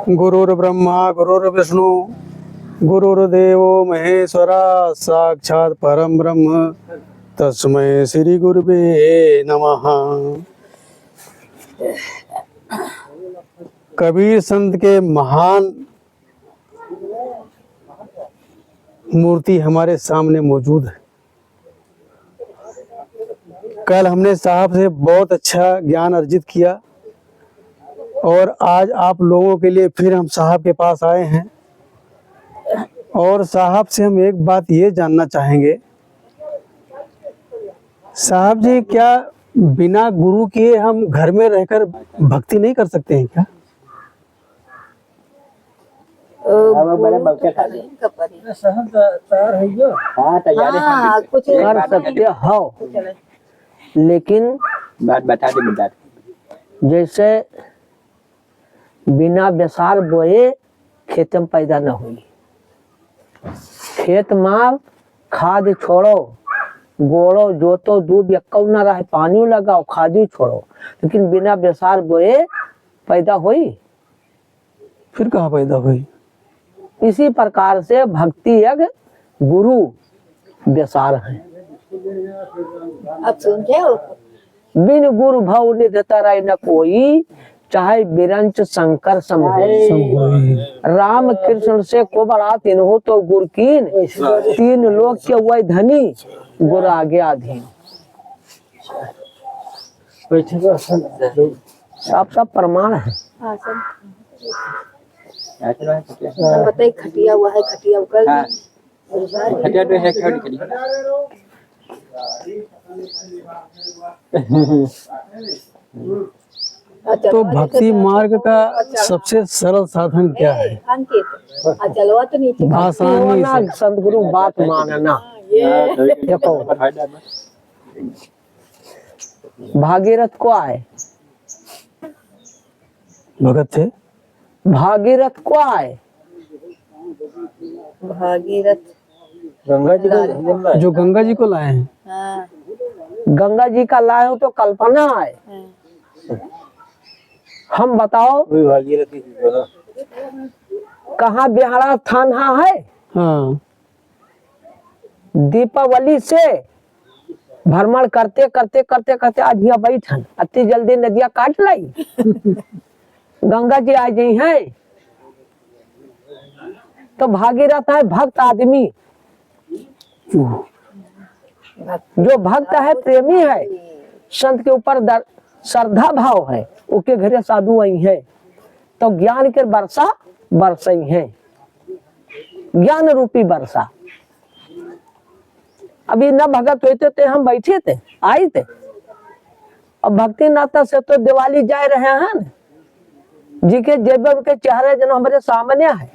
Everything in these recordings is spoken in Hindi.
गुरुर्ब्रह्मा गुरुर्विष्णु गुरुर्देवो महेश्वरा साक्षात परम ब्रह्म तस्मै श्री गुरुवे नमः। कबीर संत के महान मूर्ति हमारे सामने मौजूद है। कल हमने साहब से बहुत अच्छा ज्ञान अर्जित किया और आज आप लोगों के लिए फिर हम साहब के पास आए हैं और साहब से हम एक बात ये जानना चाहेंगे, साहब जी क्या बिना गुरु के हम घर में रहकर भक्ति नहीं कर सकते हैं क्या? कुछ कर सकते हो, लेकिन बात बता दे। जैसे बिना बेसार बोए खेत में पैदा न हुई। खेत में खाद छोड़ो, गोड़ो जोतो दूब यक्कौ न रहे, पानी लगाओ खादी छोड़ो, लेकिन बिना बेसार बोए पैदा हुई। फिर कहाँ पैदा हुई? इसी प्रकार से भक्ति एक गुरु बेसार है। अब समझे? बिन गुरु भव निधता रहे न कोई, चाहे बिरंच शंकर समझे। राम कृष्ण से को बड़ा तीन हो तो गुर कीन, तीन लोग के वही धनी गुर आगे अधीन। सब प्रमाण है। हाँ सब बताइए। खटिया हुआ है, खटिया कर खटिया तो है क्या करी? तो भक्ति मार्ग का सबसे सरल साधन क्या है? चलवा तो नहीं आसानी से। संत गुरु बात मानना। देखो भागीरथ को आए, भगत थे। भागीरथ को आए, भागीरथ गंगा जी को, जो गंगा जी को लाए हैं। हाँ, गंगा जी का लाए हो तो कल्पना आए। हाँ। हम बताओ भागीरथी कहाँ बिहारा थाना है? हाँ, दीपावली से भ्रमण करते करते करते करते आज यहाँ बैठन, अति जल्दी नदिया काट लाई। गंगा जी आ गई है तो भागीरथ है भक्त आदमी, जो भक्त है प्रेमी है, संत के ऊपर श्रद्धा भाव है, उसके घरे साधु आई है तो ज्ञान के वर्षा बरसई है, ज्ञान रूपी वर्षा। अभी न भगत होते थे, हम बैठे थे, आए थे। अब भक्ति नाता से तो दिवाली जा रहे हैं जी के जेब के चेहरे जन हमारे सामने है,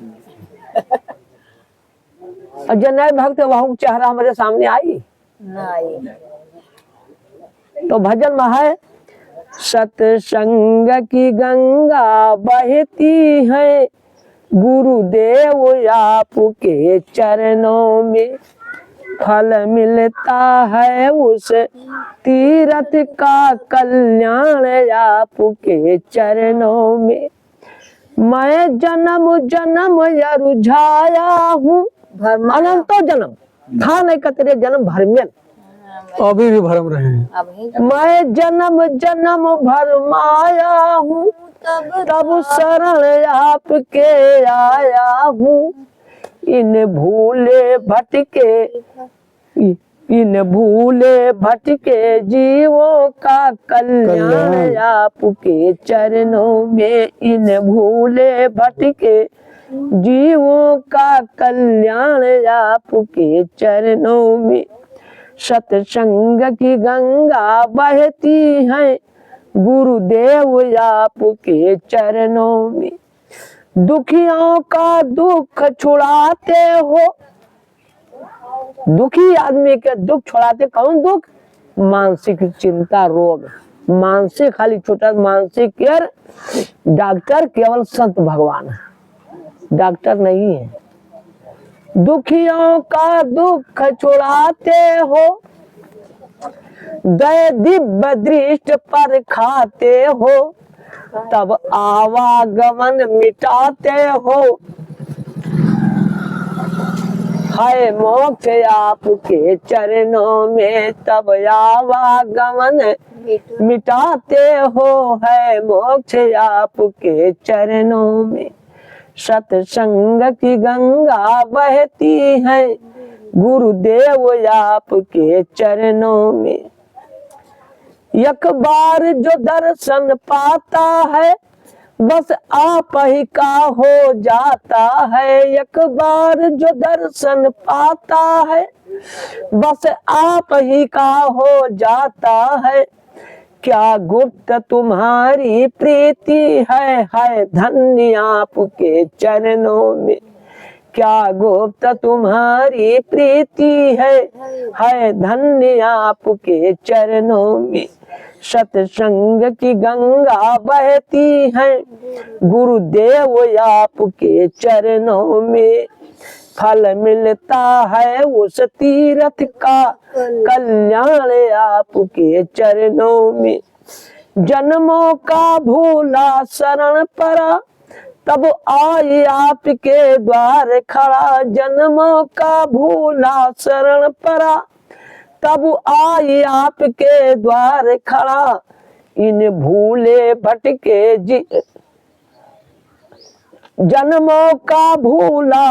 और जो नए भक्त वह चेहरा हमारे सामने आई। तो भजन में है, सत्संग की गंगा बहती है, गुरुदेव आपके चरणों में, फल मिलता है उस तीरथ का, कल्याण आपके चरणों में। मैं जन्म जन्म रुझाया हूँ, अनंतो जन्म था नहीं कतरे जन्म भरमेन, अभी भी भरम रहे हैं। मैं जन्म जन्म भरमाया हूँ, तब शरण आपके आया हूँ। इन भूले भटके जीवों का कल्याण आपके चरणों में, इन भूले भटके जीवों का कल्याण आपके चरणों में। सत्संग की गंगा बहती है, गुरुदेव आपके चरणों में। दुखियों का दुख छुड़ाते हो, दुखी आदमी के दुख छुड़ाते। कौन दुख? मानसिक चिंता रोग, मानसिक खाली छोटा मानसिक केयर डॉक्टर केवल संत भगवान है, डॉक्टर नहीं है। दुखियों का दुख छुड़ाते हो, दया दिव्य दृष्टि पर खाते हो, तब आवागमन मिटाते हो, है मोक्ष आपके चरणों में, तब आवागमन मिटाते हो, है मोक्ष आपके चरणों में। सत्संग की गंगा बहती है गुरुदेव आपके चरणों में। एक बार जो दर्शन पाता है बस आप ही का हो जाता है, एक बार जो दर्शन पाता है बस आप ही का हो जाता है। क्या गुप्त तुम्हारी प्रीति है धन्य आपके चरणों में। क्या गुप्त तुम्हारी प्रीति है धन्य आपके चरणों में। सत्संग की गंगा बहती है गुरुदेव आपके चरणों में। फल मिलता है उस तीर्थ का कल्याण आपके चरणों में। जन्मों का भूला शरण परा तब आए आपके द्वार खड़ा। जन्मों का भूला शरण परा तब आए आपके द्वार खड़ा। इन भूले भटके जन्मों का भूला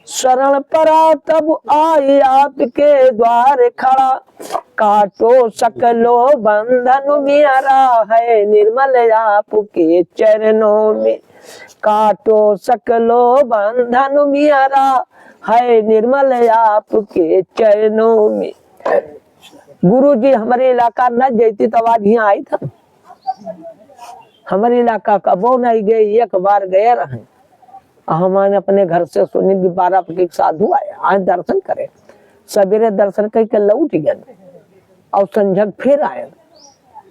शरण परा तब आए आपके द्वार खड़ा। काटो सकलो बंधन मेरा है निर्मल आपके चरणों में। काटो सकलो बंधन मेरा है निर्मल आपके चरणों में। गुरु जी हमारे इलाका न जैती तो आज यहाँ आई था। हमारे इलाका कबो नहीं गए, एक बार गए रहे। हमारे अपने घर से सुनी 12 के साधु आए, आज दर्शन करे। सवेरे दर्शन करके लौट गए और संझक फिर आए।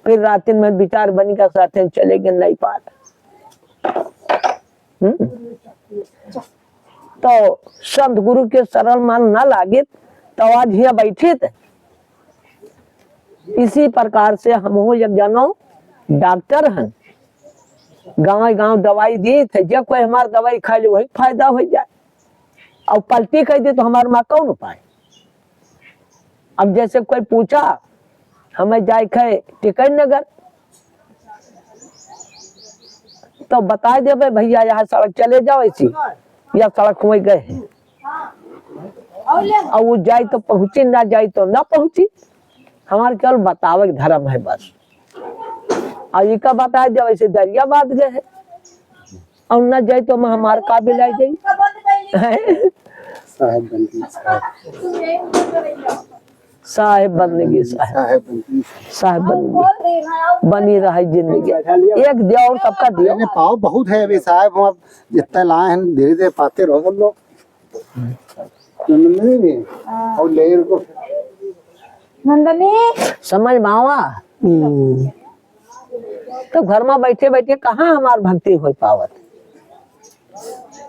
फिर रात में विचार बनी का साथ चले गए नहीं पा रहे। तो संत गुरु के सरल मान न लागे तो आज यहाँ बैठे थे। इसी प्रकार से हम हो एक जनो डॉक्टर हैं, गांव गांव दवाई दी थे। जब कोई हमार दवाई खा ले वही फायदा हो जाए, और पलटी कह दे तो हमारे माँ कौन उपाय। अब जैसे कोई पूछा हमें जाए खे टिकट नगर तो बता दे भैया यहाँ सड़क चले जाओ ऐसी, या सड़क में गए हैं और वो जाए तो पहुंची, ना जाए तो ना पहुंची। हमारे केवल बतावे धर्म है बस। और ये का बता दे वैसे दरिया बात गए है, और न जाए तो हमारे काबिल आ जाए। साहेब बंदगी साहेब बंदगी बनी रहे जिंदगी। एक दिया और सबका दिया। पाव बहुत है अभी साहब, हम जितना लाए हैं धीरे धीरे पाते रहो सब लोग। और लेयर को नंदनी समझ मावा। तो घर में बैठे बैठे कहाँ हमार भक्ति हो पावत।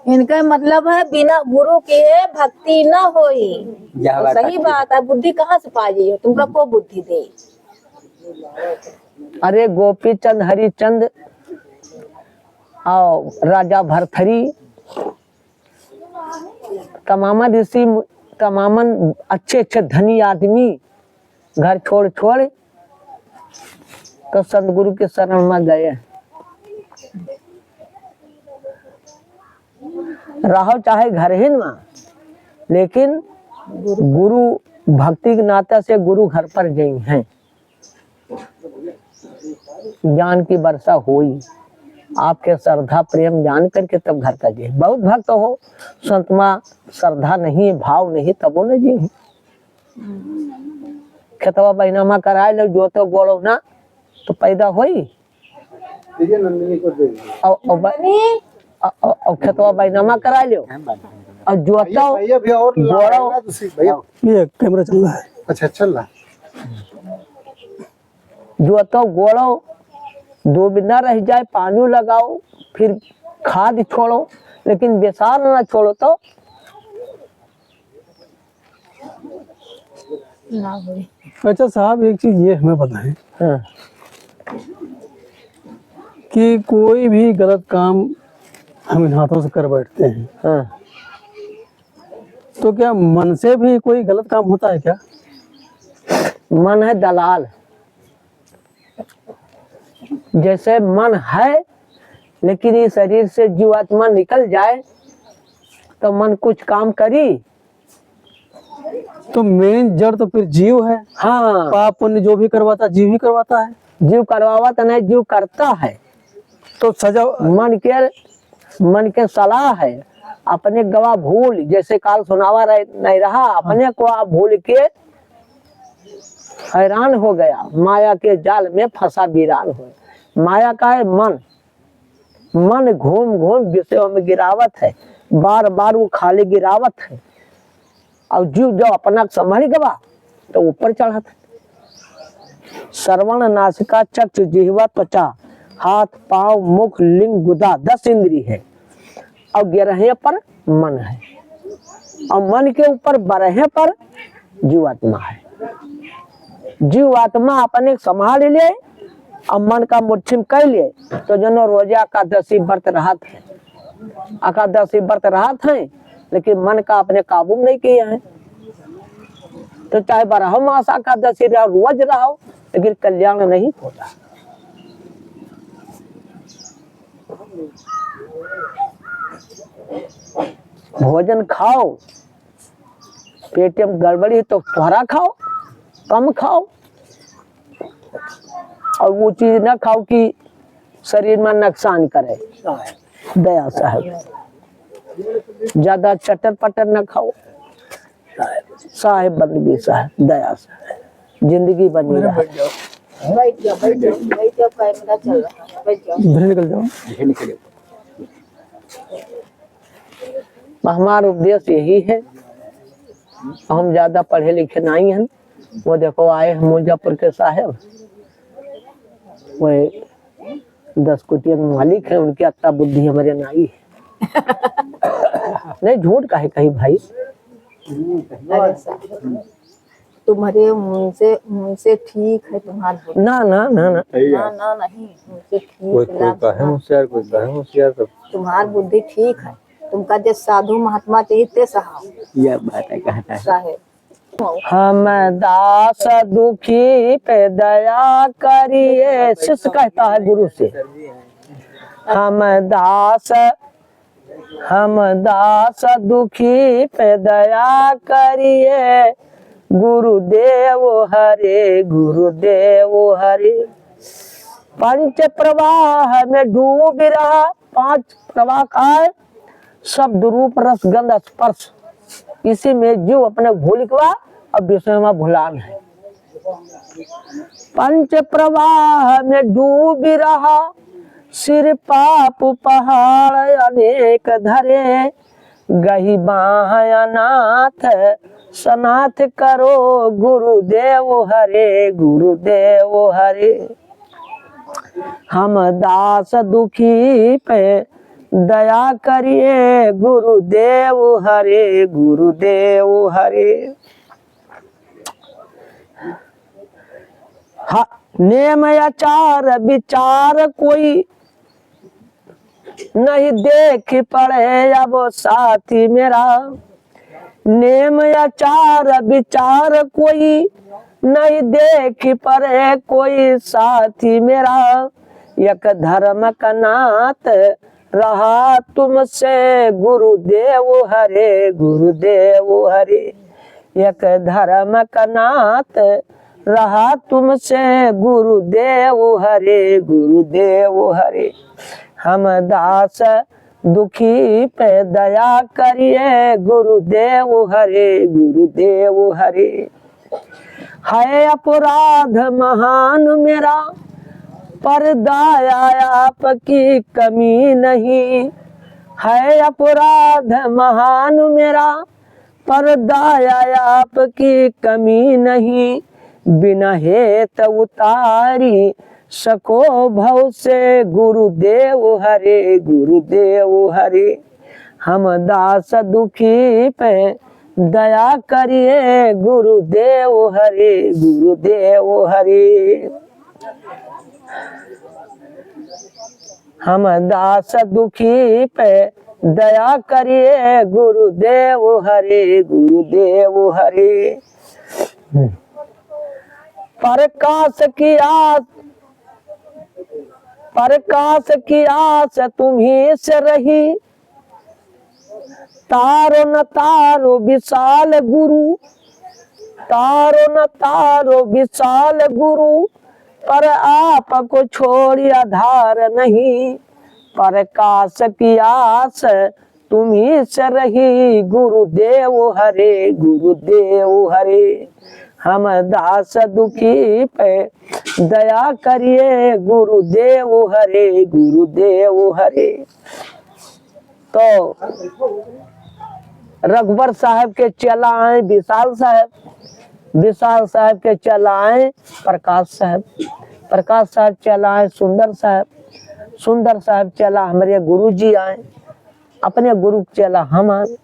इनका मतलब है बिना गुरु के भक्ति न होई। तो सही बात है। बुद्धि कहाँ से पा जाइए, तुमका को बुद्धि दे। अरे गोपी चंद हरिचंद और राजा भरथरी तमामन ऋषि तमामन अच्छे अच्छे धनी आदमी घर छोड़ छोड़ तो संत गुरु के शरण में गए। रहो चाहे घर ही में, लेकिन गुरु भक्ति के नाते से गुरु घर पर गई हैं। ज्ञान की वर्षा हुई, आपके श्रद्धा प्रेम जान करके तब घर का जी। बहुत भक्त हो संत माँ श्रद्धा नहीं भाव नहीं तब वो न जी। खेतवा बहनामा कराए लो जो तो गोड़ो ना तो पैदा हुई। और खेतवा बहनामा करा लो और जोतो गोड़ो। ये कैमरा चल रहा है। अच्छा चल रहा। जोतो गोड़ो दो बिना रह जाए, पानी लगाओ फिर खाद छोड़ो, लेकिन बेसार ना छोड़ो तो अच्छा साहब एक चीज ये हमें बताएं। हाँ। कि कोई भी गलत काम हम इन हाथों से कर बैठते हैं, हाँ। तो क्या मन से भी कोई गलत काम होता है क्या? मन है दलाल। जैसे मन है लेकिन ये शरीर से जीवात्मा निकल जाए तो मन कुछ काम करी। तो मेन जड़ तो फिर जीव है। हाँ, पाप पुण्य जो भी करवाता जीव ही करवाता है। जीव करवावा तो नहीं, जीव करता है। तो सजा मन के सलाह है। अपने गवा भूल, जैसे काल सुनावा नहीं रहा, अपने को आप भूल के हैरान हो गया, माया के जाल में फंसा वीरान हो। माया का है मन। मन घूम घूम विषयों में गिरावत है, बार बार वो खाली गिरावत है। और जीव जो अपना संभाल गवा तो ऊपर चढ़ा था। श्रवण, नासिका, चक्षु, जिह्वा, त्वचा, हाथ, पांव, मुख, लिंग, गुदा 10 इंद्री है। और 11 पर मन है। और मन के ऊपर 12 पर जीवात्मा है। जीवात्मा अपने संभाल ले और मन का मुट्ठी कर ले तो जनो रोजे एकादशी व्रत रहा थे, एकादशी व्रत रहा थे, लेकिन मन का अपने काबू नहीं किया है। तो चाहे 12 मास एकादशी रहो, रोज रहो, लेकिन कल्याण नहीं होता। भोजन खाओ, पेट में गड़बड़ी तो थोड़ा खाओ, कम खाओ। और वो चीज ना खाओ कि शरीर में नुकसान करे। दया साहब, ज्यादा चटर पटर ना खाओ। साहेब बंदगी साहब, दया साहब, जिंदगी बनी रहे। बैठ जाओ कैमरा चल रहा है, बैठ जाओ। इधर निकल जाओ। हमारा उद्देश्य यही है। हम ज्यादा पढ़े लिखे नहीं हैं। वो देखो आए मुजफ्फर के साहेब, वही 10 कोटी मालिक है, उनकी अत्ता बुद्धि हमारे नाई है। नहीं झूठ काहे कही भाई। अरे साहब, तुम्हारे मुंह से ठीक है तुम्हारा। ना ना ना ना, ना नहीं, मुझसे कोई ठीक कोई कहे होशियार, कोई कहे होशियार। तो तुम्हार बुद्धि ठीक है। तुमका जो साधु महात्मा चाहिए ते साहब यह बात है कहता है। साहेब। हम दास दुखी पे दया करिए, शिष्य कहता है गुरु से। हम दास दुखी पे दया करिए, गुरुदेव हरे, गुरुदेव हरे। पंच प्रवाह में डूब रहा। 5 प्रवाह का है, शब्द, रूप, रस, गंध, स्पर्श। इसी में जीव अपने भूल गया और विषय में भुलान है। पंच प्रवाह में डूब रहा, सिर पाप पहाड़ अनेक धरे, गही बाह अनाथ सनाथ करो, गुरुदेव हरे, गुरुदेव हरे। हम दास दुखी पे दया करिए, गुरुदेव हरे, गुरुदेव हरे। नेम आचार विचार कोई नहीं देख पड़े अब साथी मेरा। नेम आचार विचार कोई नहीं देख पड़े कोई साथी मेरा। एक धर्म का नात रहा तुमसे, गुरुदेव हरे, गुरुदेव हरे। एक धर्म का नात रहा तुमसे, गुरुदेव हरे, गुरुदेव हरे। हम दास दुखी पे दया करिए, गुरुदेव हरे, गुरुदेव हरे। है अपराध महान मेरा, पर दया आपकी कमी नहीं। है अपराध महान मेरा, पर दया आपकी कमी नहीं। बिना हेत उतारी सको भव से, गुरुदेव हरे, गुरुदेव हरे। हम दास दुखी पे दया करिए, गुरुदेव हरे, गुरुदेव हरे। हम दास दुखी पे दया करिए गुरुदेव हरे गुरुदेव हरे। प्रकाश की आस तुम्ही से रही, तारो न तारो विशाल गुरु, तारो न तारो विशाल गुरु, पर आपको छोड़ आधार नहीं। प्रकाश की आस तुम्ही से रही गुरुदेव हरे गुरुदेव हरे। हम दास दुखी पे दया करिए गुरुदेव हरे गुरुदेव हरे। तो रघुबर साहब के चला आए विशाल साहब, विशाल साहब के चला आए प्रकाश साहब, प्रकाश साहब चला आए सुंदर साहब, सुंदर साहब चला हमारे गुरु जी आए, अपने गुरु चला हम आए।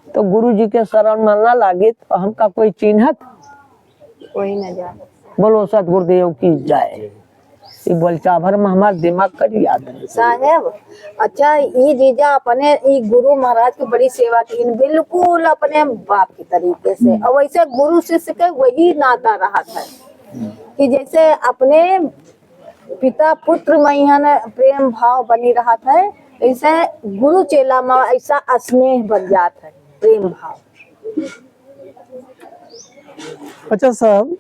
तो गुरु जी के शरण में न लागे तो हमका कोई चिन्हत कोई न जाने। बोलो सतगुरुदेव की जय। बोलचा भर में हमारे दिमाग कर याद है साहेब। अच्छा ये जीजा अपने ये गुरु महाराज की बड़ी सेवा की, बिल्कुल अपने बाप की तरीके से, और वैसे गुरु शिष्य के वही नाता रहा था कि जैसे अपने पिता पुत्र में यहाँ प्रेम भाव बनी रहा था, ऐसे गुरु चेला में ऐसा स्नेह बन जाता है, प्रेम भाव। अच्छा साहब,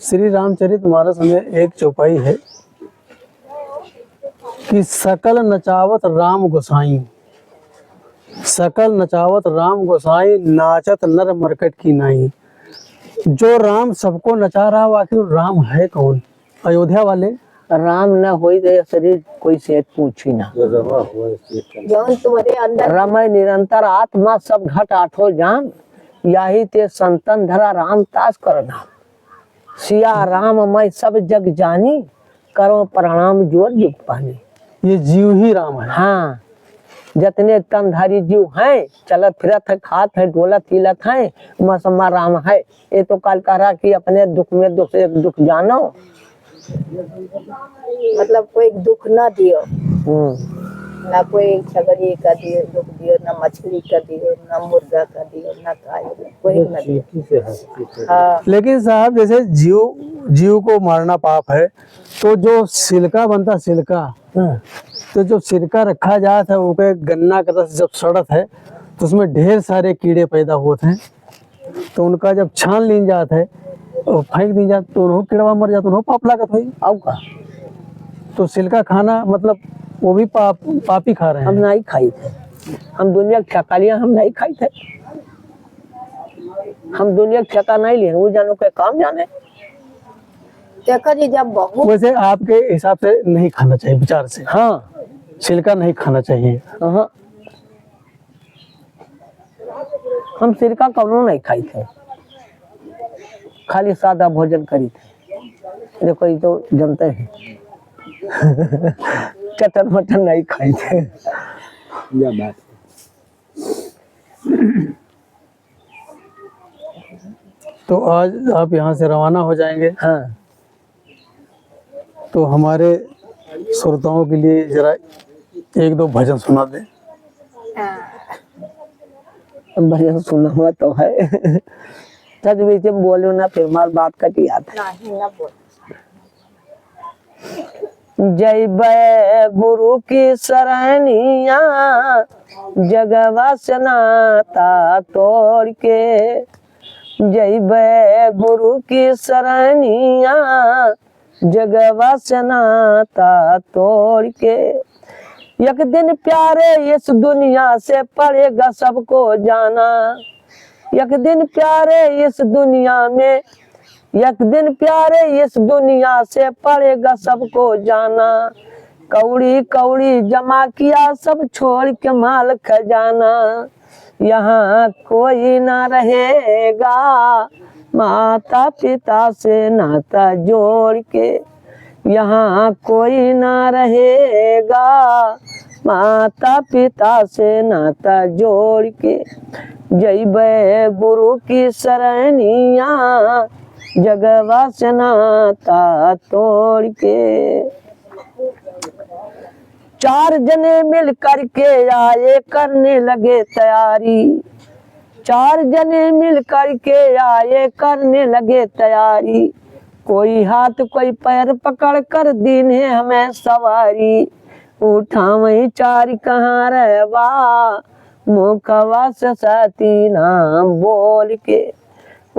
श्री रामचरितमानस में एक चौपाई है कि सकल नचावत राम गोसाई, सकल नचावत राम गोसाई, नाचत नर मरकट की नाई। जो राम सबको नचा रहा हो, आखिर राम है कौन? अयोध्या वाले राम न होई तो शरीर कोई से पूछी ना। जौन तुम्हारे अंदर रमय निरंतर आत्मा सब घट आठो जान, यही ते संतन धरा राम तास करना। सिया राम मैं सब जग जानी, करो प्रणाम जोर युग पानी। ये जीव ही राम है। हाँ, जितने तनधारी जीव हैं, चलत फिरत है, खात है, डोलत हिलत है, मसमा राम है। ये तो काल कह रहा कि अपने दुख में दुख से दुख जानो, मतलब कोई दुख न दियो, ना कोई छगड़ी का दियो दुख दियो, ना मछली का दियो, ना मुर्गा का दियो, ना काय कोई न दियो। हाँ। लेकिन साहब जैसे जीव को मारना पाप है, तो जो सिल्का बनता सिल्का, तो जो सिरका रखा जाता है वो पे गन्ना का रस जब सड़त है तो उसमें ढेर सारे कीड़े पैदा होते हैं, तो उनका जब छान लीन जाता है और फेंक दी जाता तो उन्हों कीड़वा मर जाता, उन्हों पाप लागत हुई। अब का तो सिल्का खाना मतलब वो भी पाप ही खा रहे हम हैं। नहीं खाई थे, हम दुनिया की छकालियां हम नहीं खाई थे, हम दुनिया की छका नहीं लिए, वो जानो के काम जाने। देखो जी जब बहुत वैसे आपके हिसाब से नहीं खाना चाहिए, विचार से हाँ सिल्का नहीं खाना चाहिए। हाँ, हम सिरका कौनो नहीं खाई थे, खाली सादा भोजन करी थे। देखो ये तो जानते हैं चटन मटन नहीं खाई थे। तो आज आप यहाँ से रवाना हो जाएंगे, हाँ, तो हमारे श्रोताओं के लिए जरा एक दो भजन सुना दे। भजन सुना हुआ तो है सच बीच में बोलो ना, फिर मार बात कट याद है। नहीं न बोल। जय बै गुरु की सरनिया, जगवा से नाता तोड़ के। जय बै गुरु की सरनिया, जगवा से नाता तोड़ के। एक दिन प्यारे इस दुनिया से पड़ेगा सबको जाना, एक दिन प्यारे इस दुनिया में, एक दिन प्यारे इस दुनिया से पड़ेगा सबको जाना। कौड़ी कौड़ी जमा किया सब छोड़ के माल खजाना, यहाँ कोई ना रहेगा माता पिता से नाता जोड़ के। यहाँ कोई ना रहेगा माता पिता से नाता जोड़ के। जय बै गुरु की सरनिया, जगवा से नाता तोड़ के। 4 जने मिल करके आए करने लगे तैयारी। 4 जने मिल करके आए करने लगे तैयारी। कोई हाथ कोई पैर पकड़ कर दीने हमें सवारी। उठावई 4 कहाँ रहवा मुखवा से साथी नाम बोल के।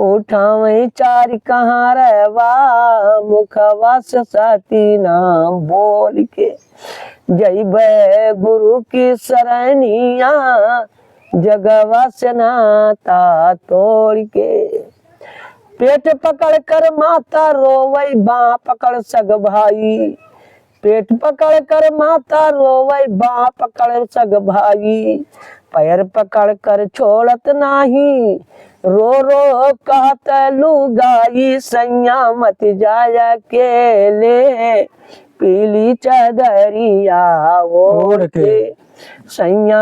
उठावई 4 कहाँ रहवा मुखवा से साथी नाम बोल के। जइबे गुरु की सरनिया जगवा से नाता तोड़ के। पेट पकड़ कर माता रोवई बाँ पकड़ सग भाई। पेट पकड़ कर माता रोवई बाँ पकड़ सग भाई। पैर पकड़ कर छोड़त नाही रो रो कहत लुगाई। सैया मत जाया अकेले पीली चादरिया ओढ़ के। सैया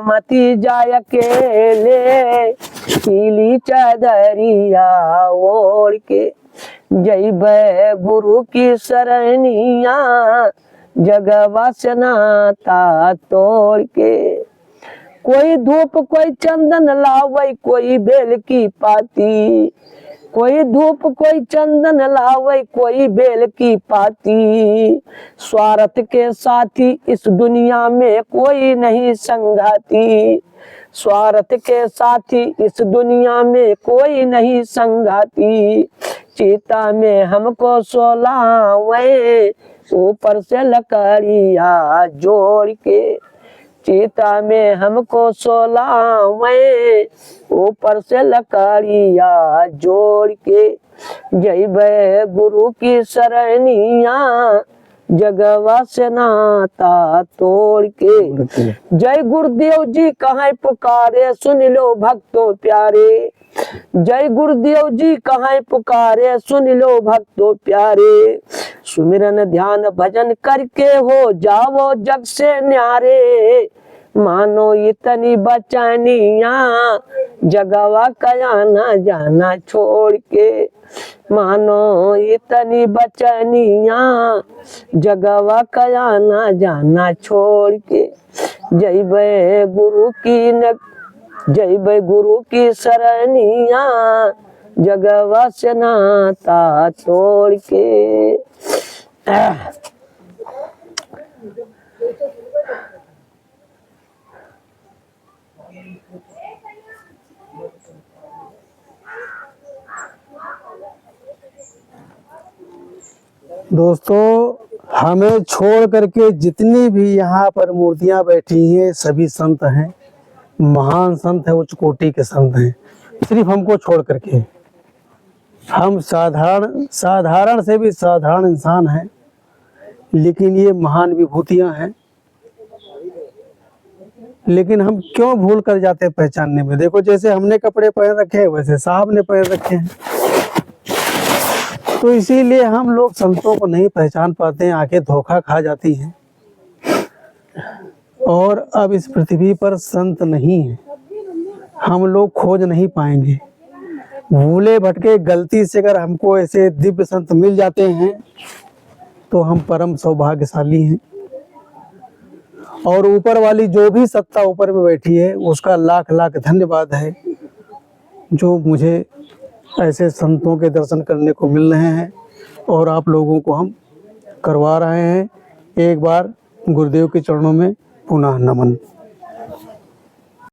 मत जाया अकेले पीली चादरिया ओढ़ के। जइबे गुरु की सरनिया जगवा से नाता तोड़ के। कोई धूप कोई चंदन लावई कोई बेल की पाती। कोई धूप कोई चंदन लावई कोई बेल की पाती। स्वार्थ के साथी इस दुनिया में कोई नहीं संगाती। स्वार्थ के साथी इस दुनिया में कोई नहीं संगाती। चिता में हमको सोलावे ऊपर से लकड़िया जोड़ के। चिता में हमको सोलावे ऊपर से लकड़िया जोड़ के। जइबे गुरु की सरनिया जगवा से नाता तोड़ के। जय गुरुदेव जी कहाँ पुकारे सुन लो भक्तों प्यारे। जय गुरुदेव जी कहाँ पुकारे सुन लो भक्तों प्यारे। सुमिरन ध्यान भजन करके हो जाओ जग से न्यारे। मानो इतनी बचनिया जगवा कया ना जाना छोड़ के। मानो इतनी बचनिया जगवा कया ना जाना छोड़ के। जइबे गुरु की सरनिया जगवा से नाता तोड़ के। दोस्तों, हमें छोड़ करके जितनी भी यहाँ पर मूर्तियाँ बैठी हैं सभी संत हैं, महान संत हैं, उच्च कोटि के संत हैं। सिर्फ हमको छोड़ करके हम साधारण से भी साधारण इंसान हैं, लेकिन ये महान विभूतियाँ हैं। लेकिन हम क्यों भूल कर जाते हैं पहचानने में। देखो, जैसे हमने कपड़े पहन रखे हैं वैसे साहब ने पहन रखे हैं, तो इसीलिए हम लोग संतों को नहीं पहचान पाते हैं, आंखें धोखा खा जाती हैं। और अब इस पृथ्वी पर संत नहीं है, हम लोग खोज नहीं पाएंगे। भूले भटके गलती से अगर हमको ऐसे दिव्य संत मिल जाते हैं तो हम परम सौभाग्यशाली हैं। और ऊपर वाली जो भी सत्ता ऊपर में बैठी है उसका लाख लाख धन्यवाद है, जो मुझे ऐसे संतों के दर्शन करने को मिल रहे हैं और आप लोगों को हम करवा रहे हैं। एक बार गुरुदेव के चरणों में पुनः नमन।